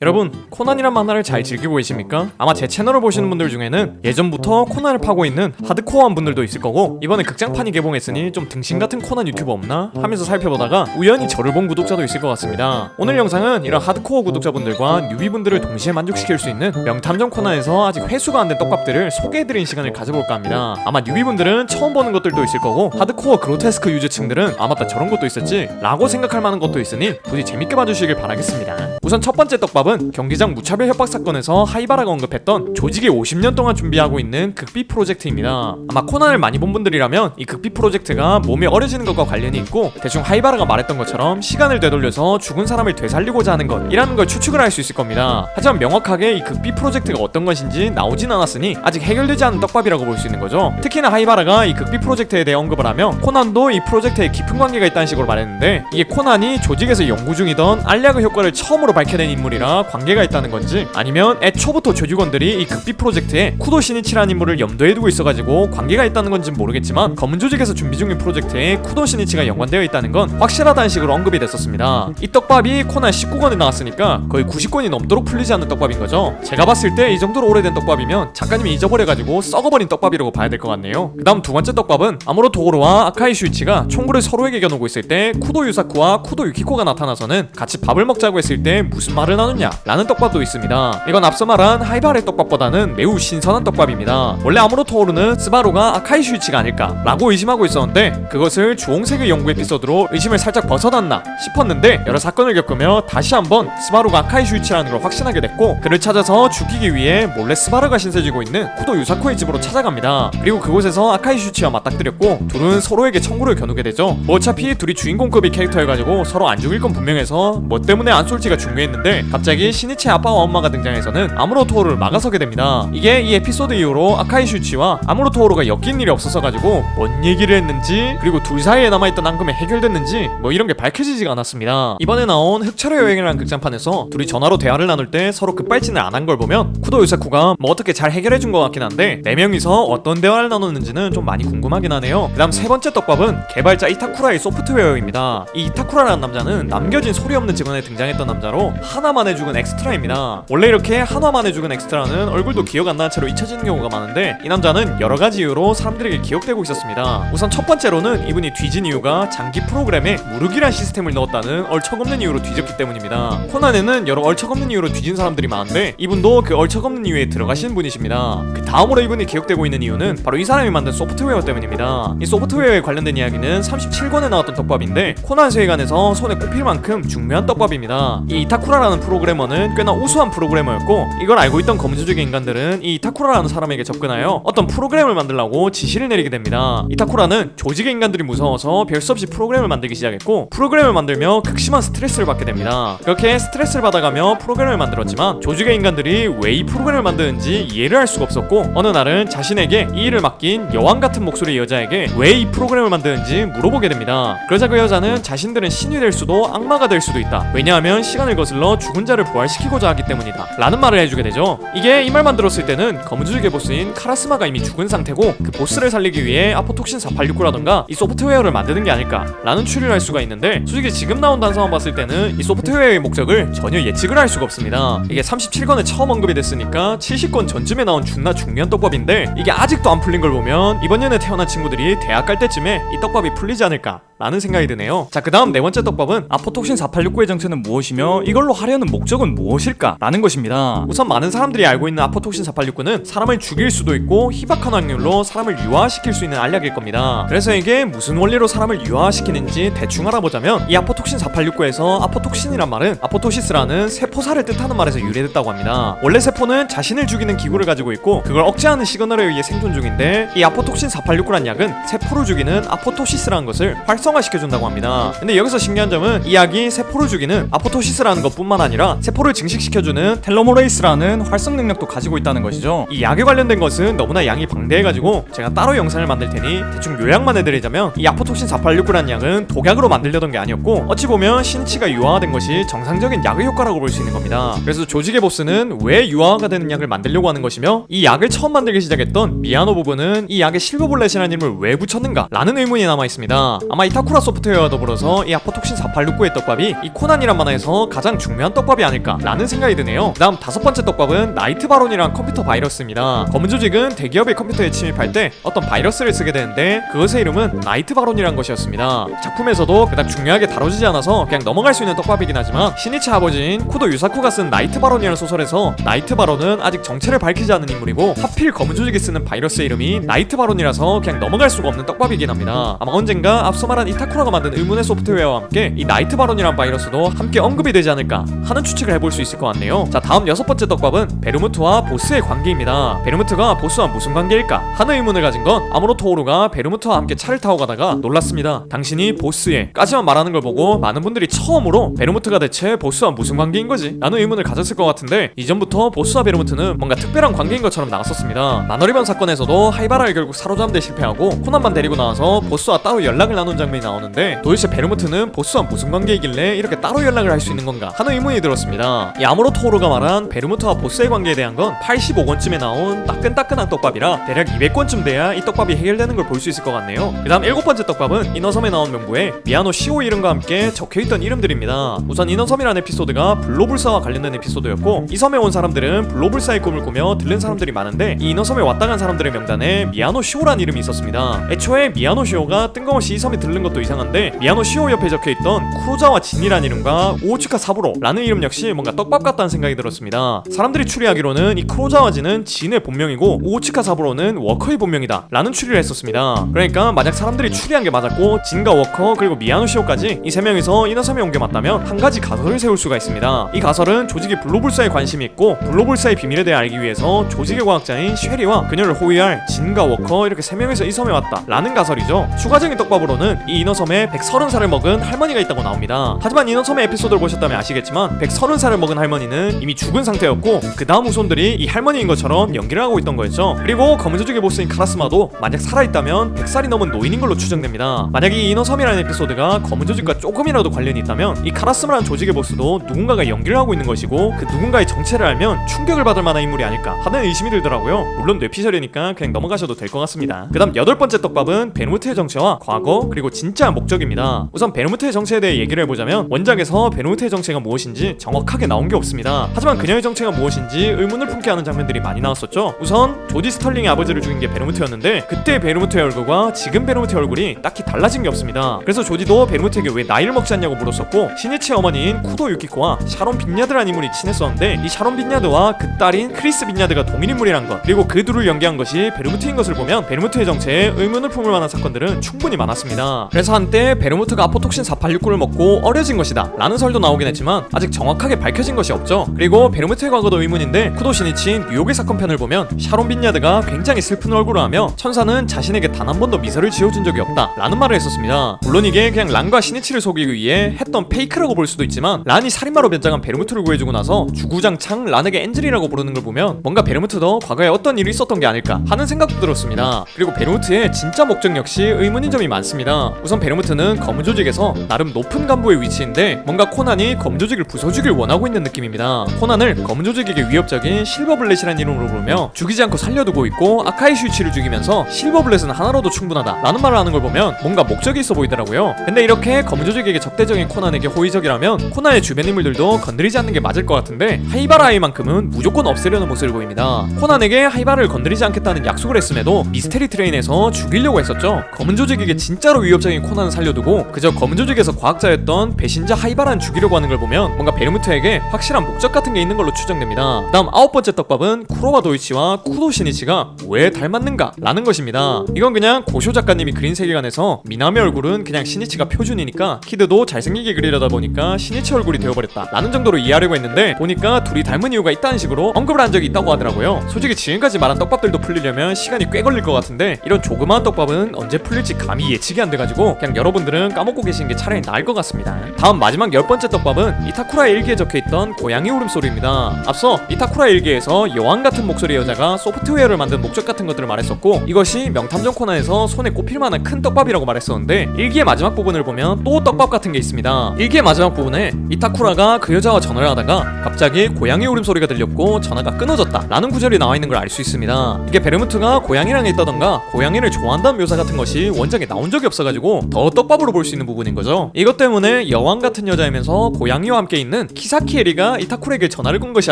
여러분, 코난이란 만화를 잘 즐기고 계십니까? 아마 제 채널을 보시는 분들 중에는 예전부터 코난을 파고 있는 하드코어한 분들도 있을 거고, 이번에 극장판이 개봉했으니 좀 등신 같은 코난 유튜버 없나? 하면서 살펴보다가 우연히 저를 본 구독자도 있을 것 같습니다. 오늘 영상은 이런 하드코어 구독자분들과 뉴비분들을 동시에 만족시킬 수 있는 명탐정 코난에서 아직 회수가 안 된 떡밥들을 소개해드리는 시간을 가져볼까 합니다. 아마 뉴비분들은 처음 보는 것들도 있을 거고, 하드코어 그로테스크 유저층들은 아 맞다 저런 것도 있었지? 라고 생각할 만한 것도 있으니 부디 재밌게 봐주시길 바라겠습니다. 우선 첫 번째 떡밥은 경기장 무차별 협박 사건에서 하이바라가 언급했던 조직이 50년 동안 준비하고 있는 극비 프로젝트입니다. 아마 코난을 많이 본 분들이라면 이 극비 프로젝트가 몸이 어려지는 것과 관련이 있고, 대충 하이바라가 말했던 것처럼 시간을 되돌려서 죽은 사람을 되살리고자 하는 것이라는 걸 추측을 할 수 있을 겁니다. 하지만 명확하게 이 극비 프로젝트가 어떤 것인지 나오진 않았으니 아직 해결되지 않은 떡밥이라고 볼 수 있는 거죠. 특히나 하이바라가 이 극비 프로젝트에 대해 언급을 하며 코난도 이 프로젝트에 깊은 관계가 있다는 식으로 말했는데, 이게 코난이 조직에서 연구 중이던 알약의 효과를 처음으로 밝혀낸 인물이라 관계가 있다는 건지, 아니면 애초부터 조직원들이 이 극비 프로젝트에 쿠도 시니치라는 인물을 염두에 두고 있어가지고 관계가 있다는 건지는 모르겠지만, 검은 조직에서 준비 중인 프로젝트에 쿠도 시니치가 연관되어 있다는 건 확실하다는 식으로 언급이 됐었습니다. 이 떡밥이 코난 19권에 나왔으니까 거의 90권이 넘도록 풀리지 않는 떡밥인 거죠. 제가 봤을 때 이 정도로 오래된 떡밥이면 작가님이 잊어버려가지고 썩어버린 떡밥이라고 봐야 될 것 같네요. 그 다음 두 번째 떡밥은 아무로 도고로와 아카이 슈이치가 총구를 서로에게 겨누고 있을 때 쿠도 유사쿠와 쿠도 유키코가 나타나서는 같이 밥을 먹자고 했을 때 무슨 말을 나누냐 라는 떡밥도 있습니다. 이건 앞서 말한 하이바의 떡밥보다는 매우 신선한 떡밥입니다. 원래 아무로 토오르는 스바루가 아카이 슈이치가 아닐까 라고 의심하고 있었는데, 그것을 주홍색의 연구 에피소드로 의심을 살짝 벗어났나 싶었는데, 여러 사건을 겪으며 다시 한번 스바루가 아카이 슈이치라는 걸 확신하게 됐고, 그를 찾아서 죽이기 위해 몰래 스바루가 신세지고 있는 쿠도 유사코의 집으로 찾아갑니다. 그리고 그곳에서 아카이 슈이치와 맞닥뜨렸고, 둘은 서로에게 청구를 겨누게 되죠. 뭐 어차피 둘이 주인공급의 캐릭터여가지고 서로 안 죽일 건 분명해서 뭐 때문에 안 쏠지가 중요했는데, 갑자기 시니치의 아빠와 엄마가 등장해서는 아무로 토오르를 막아서게 됩니다. 이게 이 에피소드 이후로 아카이 슈이치와 아무로 토오르가 엮인 일이 없어서가지고 뭔 얘기를 했는지, 그리고 둘 사이에 남아있던 앙금이 해결됐는지 뭐 이런 게 밝혀지지가 않았습니다. 이번에 나온 흑철의 여행이라는 극장판에서 둘이 전화로 대화를 나눌 때 서로 급발진을 안 한 걸 보면 쿠도 유사쿠가 뭐 어떻게 잘 해결해준 것 같긴 한데, 네 명이서 어떤 대화를 나눴는지는 좀 많이 궁금하긴 하네요. 그 다음 세 번째 떡밥은 개발자 이타쿠라의 소프트웨어입니다. 이 이타쿠라라는 남자는 남겨진 소리 없는 직원에 등장했던 남자로 하나만해 죽은 엑스트라입니다. 원래 이렇게 한화만해 죽은 엑스트라는 얼굴도 기억 안 나는 채로 잊혀지는 경우가 많은데, 이 남자는 여러 가지 이유로 사람들에게 기억되고 있었습니다. 우선 첫 번째로는 이분이 뒤진 이유가 장기 프로그램에 무르기란 시스템을 넣었다는 얼척없는 이유로 뒤졌기 때문입니다. 코난에는 여러 얼척없는 이유로 뒤진 사람들이 많은데, 이분도 그 얼척없는 이유에 들어가신 분이십니다. 그 다음으로 이분이 기억되고 있는 이유는 바로 이 사람이 만든 소프트웨어 때문입니다. 이 소프트웨어에 관련된 이야기는 37권에 나왔던 떡밥인데, 코난 세계관에서 손에 꼽힐 만큼 중요한 떡밥입니다. 이 이타쿠라라는 프로그래머는 꽤나 우수한 프로그래머였고, 이걸 알고 있던 검은조직의 인간들은 이 이타쿠라라는 사람에게 접근하여 어떤 프로그램을 만들라고 지시를 내리게 됩니다. 이타쿠라는 조직의 인간들이 무서워서 별 수 없이 프로그램을 만들기 시작했고, 프로그램을 만들며 극심한 스트레스를 받게 됩니다. 그렇게 스트레스를 받아가며 프로그램을 만들었지만, 조직의 인간들이 왜 이 프로그램을 만드는지 이해를 할 수가 없었고, 어느 날은 자신에게 이 일을 맡긴 여왕 같은 목소리의 여자에게 왜 이 프로그램을 만드는지 물어보게 됩니다. 그러자 그 여자는 자신들은 신이 될 수도 악마가 될 수도 있다, 왜냐하면 시간을 거슬러 죽은 자를 부활시키고자 하기 때문이다 라는 말을 해주게 되죠. 이게 이 말만 들었을 때는 검은조직의 보스인 카라스마가 이미 죽은 상태고, 그 보스를 살리기 위해 아포톡신 486구라던가 이 소프트웨어를 만드는 게 아닐까 라는 추리를 할 수가 있는데, 솔직히 지금 나온 단서만 봤을 때는 이 소프트웨어의 목적을 전혀 예측을 할 수가 없습니다. 이게 37권에 처음 언급이 됐으니까 70권 전쯤에 나온 존나 중요한 떡밥인데, 이게 아직도 안 풀린 걸 보면 이번 년에 태어난 친구들이 대학 갈 때쯤에 이 떡밥이 풀리지 않을까 라는 생각이 드네요. 자, 그 다음 네 번째 떡밥은 아포톡신 486구의 정체는 무엇이며 이걸로 하려는 목적은 무엇일까 라는 것입니다. 우선 많은 사람들이 알고 있는 아포톡신 486구는 사람을 죽일 수도 있고 희박한 확률로 사람을 유화시킬 수 있는 알약일 겁니다. 그래서 이게 무슨 원리로 사람을 유화시키는지 대충 알아보자면, 이 아포톡신 486구에서 아포톡신이란 말은 아포토시스라는 세포사를 뜻하는 말에서 유래됐다고 합니다. 원래 세포는 자신을 죽이는 기구를 가지고 있고, 그걸 억제하는 시그널에 의해 생존 중인데, 이 아포톡신 486구란 약은 세포를 죽이는 아포토시스라는 것을 활성화시켜준다고 합니다. 근데 여기서 신기한 점은 이 약이 세포를 죽이는 아포토시스라는 것뿐만 아니라 세포를 증식시켜주는 텔로모레이스라는 활성 능력도 가지고 있다는 것이죠. 이 약에 관련된 것은 너무나 양이 방대해가지고 제가 따로 영상을 만들 테니 대충 요약만 해드리자면, 이 아포톡신 486구라는 약은 독약으로 만들려던 게 아니었고, 어찌 보면 신치가 유화화된 것이 정상적인 약의 효과라고 볼 수 있는 겁니다. 그래서 조직의 보스는 왜 유화가 되는 약을 만들려고 하는 것이며, 이 약을 처음 만들기 시작했던 미야노 부부는 이 약에 실버블렛이라는 이름을 왜 붙였는가 라는 의문이 남아있습니다. 아마 이타쿠라 소프트웨어와 더불어서 이 아포톡신 486구의 떡밥이 이 코난이란 만화에서 가장 중요한 떡밥이 아닐까 라는 생각이 드네요. 다음 다섯 번째 떡밥은 나이트 바론이란 컴퓨터 바이러스입니다. 검은 조직은 대기업의 컴퓨터에 침입할 때 어떤 바이러스를 쓰게 되는데 그것의 이름은 나이트 바론이란 것이었습니다. 작품에서도 그닥 중요하게 다뤄지지 않아서 그냥 넘어갈 수 있는 떡밥이긴 하지만 시니치 아버지인 쿠도 유사쿠가 쓴 나이트 바론이라는 소설에서 나이트 바론은 아직 정체를 밝히지 않은 인물이고 하필 검은 조직이 쓰는 바이러스의 이름이 나이트 바론이라서 그냥 넘어갈 수가 없는 떡밥이긴 합니다. 아마 언젠가 앞서 말한 이타쿠라가 만든 의문의 소프트웨어와 함께 이 나이트 바론이란 바이러스도 함께 언급이 되지 않을까 하는 추측을 해볼 수 있을 것 같네요. 자, 다음 여섯 번째 떡밥은 베르무트와 보스의 관계입니다. 베르무트가 보스와 무슨 관계일까 하는 의문을 가진 건 아무로 토오루가 베르무트와 함께 차를 타고 가다가 놀랐습니다. 당신이 보스에 까지만 말하는 걸 보고 많은 분들이 처음으로 베르무트가 대체 보스와 무슨 관계인 거지? 라는 의문을 가졌을 것 같은데 이전부터 보스와 베르무트는 뭔가 특별한 관계인 것처럼 나왔었습니다. 나너리반 사건에서도 하이바라를 결국 사로잡는데 실패하고 코난만 데리고 나와서 보스와 따로 연락을 나눈 장면이 나오는데 도대체 베르무트는 보스와 무슨 관계이길래 이렇게 따로 연락을 할 수 있는 건가 하는 의문이 들었습니다. 이 아무로 토오루가 말한 베르무트와 보스의 관계에 대한 건 85권쯤에 나온 따끈따끈한 떡밥이라 대략 200권쯤 돼야 이 떡밥이 해결되는 걸 볼 수 있을 것 같네요. 그 다음 일곱 번째 떡밥은 인어섬에 나온 명부에 미야노 시오 이름과 함께 적혀있던 이름들입니다. 우선 인어섬이라는 에피소드가 블로불사와 관련된 에피소드였고 이 섬에 온 사람들은 블로불사의 꿈을 꾸며 들른 사람들이 많은데 이 인어섬에 왔다 간 사람들의 명단에 미야노 시오라는 이름이 있었습니다. 애초에 미야노 시오가 뜬금없이 이 섬에 들른 것도 이상한데 미야노 시오 옆에 적혀있던 쿠로자와 진이라는 이름과 오츠카 사부로라는 이름 역시 뭔가 떡밥 같다는 생각이 들었습니다. 사람들이 추리하기로는 이 쿠로자와 진은 진의 본명이고 오츠카 사부로는 워커의 본명이다 라는 추리를 했었습니다. 그러니까 만약 사람들이 추리한 게 맞았고 진과 워커 그리고 미야노 시오까지 이 세 명이서 인어섬에 온 게 맞다면 한 가지 가설을 세울 수가 있습니다. 이 가설은 조직이 블로불사에 관심이 있고 블로불사의 비밀에 대해 알기 위해서 조직의 과학자인 쉐리와 그녀를 호위할 진과 워커 이렇게 세 명이서 이 섬에 왔다 라는 가설이죠. 추가적인 떡밥으로는 이 인어섬에 130살을 먹은 할머니가 있다고 나옵니다. 하지만 인어섬의 에피소드를 보셨다면 아시겠지만 130살을 먹은 할머니는 이미 죽은 상태였고 그 다음 후손들이 이 할머니인 것처럼 연기를 하고 있던 거였죠. 그리고 검은 조직의 보스인 카라스마도 만약 살아있다면 100살이 넘은 노인인 걸로 추정됩니다. 만약 이 인어섬이라는 에피소드가 검은 조직과 조금이라도 관련이 있다면 이 카라스마라는 조직의 보스도 누군가가 연기를 하고 있는 것이고 그 누군가의 정체를 알면 충격을 받을 만한 인물이 아닐까 하는 의심이 들더라고요. 물론 뇌피셜이니까 그냥 넘어가셔도 될 것 같습니다. 그 다음 여덟 번째 떡밥은 베르무트의 정체와 과거 그리고 진짜 목적입니다. 우선 베르무트의 정체에 대해 얘기를 해보자면 원작에서 베르무트의 정체가 무엇인지 정확하게 나온 게 없습니다. 하지만 그녀의 정체가 무엇인지 의문을 품게 하는 장면들이 많이 나왔었죠. 우선 조지 스털링의 아버지를 죽인 게 베르무트였는데 그때 베르무트의 얼굴과 지금 베르무트의 얼굴이 딱히 달라진 게 없습니다. 그래서 조지도 베르무트에게 왜 나이를 먹지 않냐고 물었었고 시니치의 어머니인 쿠도 유키코와 샤론 빈야드라는 인물이 친했었는데 이 샤론 빈야드와 그 딸인 크리스 빈야드가 동일 인물이란 것 그리고 그 둘을 연기한 것이 베르무트인 것을 보면 베르무트의 정체에 의문을 품을 만한 사건들은 충분히 많았습니다. 그래서 한때 베르무트가 아포톡신 4869를 먹고 어려진 것이다 라는 설도 나오긴 했지만 아직 정확하게 밝혀진 것이 없죠. 그리고 베르무트의 과거도 의문인데 쿠도 시니치 뉴욕의 사건 편을 보면 샤론 빈야드가 굉장히 슬픈 얼굴을 하며 천사는 자신에게 단 한 번도 미소를 지어준 적이 없다 라는 말을 했었습니다. 물론 이게 그냥 란과 시니치를 속이기 위해 했던 페이크라고 볼 수도 있지만 란이 살인마로 변장한 베르무트를 구해주고 나서 주구장창 란에게 엔젤이라고 부르는 걸 보면 뭔가 베르무트도 과거에 어떤 일이 있었던 게 아닐까 하는 생각도 들었습니다. 그리고 베르무트의 진짜 목적 역시 의문인 점이 많습니다. 우선 베르무트는 검은 조직에서 나름 높은 간부의 위치인데 뭔가 코난이 검은 조직을 부숴주길 원하고 있는 느낌입니다. 코난을 검은 조직에게 위협적인 실버블렛이라는 이름으로 부르며 죽이지 않고 살려두고 있고 아카이 슈이치를 죽이면서 실버블렛은 하나로도 충분하다 라는 말을 하는 걸 보면 뭔가 목적이 있어 보이더라고요. 근데 이렇게 검은 조직에게 적대적인 코난에게 호의적이라면 코난의 주변 인물들도 건드리지 않는 게 맞을 것 같은데 하이바라 아이만큼은 무조건 없애려는 모습을 보입니다. 코난에게 하이바라를 건드리지 않겠다는 약속을 했음에도 미스테리 트레인에서 죽이려고 했었죠. 검은 조직에게 진짜로 위협적인 코난을 살려두고 그저 검은 조직에서 과학자였던 배신자 하이바라는 죽이려고 하는 걸 보면 뭔가 베르무트에게 확실한 목적 같은 게 있는 걸로 추정됩니다. 다음 아홉 번째 떡밥은 쿠로와 도이치와 쿠도 시니치가 왜 닮았는가 라는 것입니다. 이건 그냥 고쇼 작가님이 그린 세계관에서 미나미의 얼굴은 그냥 시니치가 표준이니까 키드도 잘생기게 그리려다 보니까 시니치 얼굴이 되어버렸다 라는 정도로 이해하려고 했는데 보니까 둘이 닮은 이유가 있다는 식으로 언급을 한 적이 있다고 하더라고요. 솔직히 지금까지 말한 떡밥들도 풀리려면 시간이 꽤 걸릴 것 같은데 이런 조그마한 떡밥은 언제 풀릴지 감히 예측이 안 돼가지고 그냥 여러분들은 까먹고 계신 게 차라리 나을 것 같습니다. 다음 마지막 열 번째 떡밥은 이타쿠라 일기에 적혀있던 고양이 울음소리입니다. 앞서 이타쿠라 일기에서 여왕 같은 목소리의 여자가 소프트웨어를 만든 목적 같은 것들을 말했었고 이것이 명탐정 코난에서 손에 꼽힐 만한 큰 떡밥이라고 말했었는데 일기의 마지막 부분을 보면 또 떡밥 같은 게 있습니다. 일기의 마지막 부분에 이타쿠라가 그 여자와 전화를 하다가 갑자기 고양이 울음소리가 들렸고 전화가 끊어졌다 라는 구절이 나와 있는 걸 알 수 있습니다. 이게 베르무트가 고양이랑 있다던가 고양이를 좋아한다는 묘사 같은 것이 원작에 나온 적이 없어가지고 더 떡밥으로 볼 수 있는 부분인 거죠. 이것 때문에 여왕 같은 여자이면서 고양이와 함께 있는 키사키 에리가 이타쿠에게 전화를 건 것이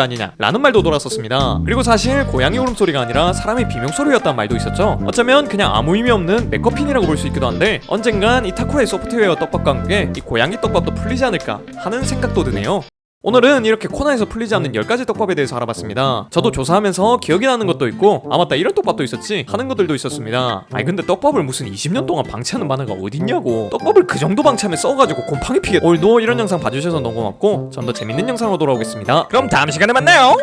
아니냐라는 말도 돌았었습니다. 그리고 사실 고양이 울음소리가 아니라 사람의 비명소리였다는 말도 있었죠. 어쩌면 그냥 아무 의미 없는 메커핀이라고 볼 수 있기도 한데 언젠간 이타쿠의 소프트웨어 떡밥과 함께 이 고양이 떡밥도 풀리지 않을까 하는 생각도 드네요. 오늘은 이렇게 코나에서 풀리지 않는 10가지 떡밥에 대해서 알아봤습니다. 저도 조사하면서 기억이 나는 것도 있고 아 맞다 이런 떡밥도 있었지 하는 것들도 있었습니다. 아니 근데 떡밥을 무슨 20년 동안 방치하는 만화가 어딨냐고. 떡밥을 그 정도 방치하면 써가지고 곰팡이 피게. 오늘도 이런 영상 봐주셔서 너무 고맙고 전 더 재밌는 영상으로 돌아오겠습니다. 그럼 다음 시간에 만나요.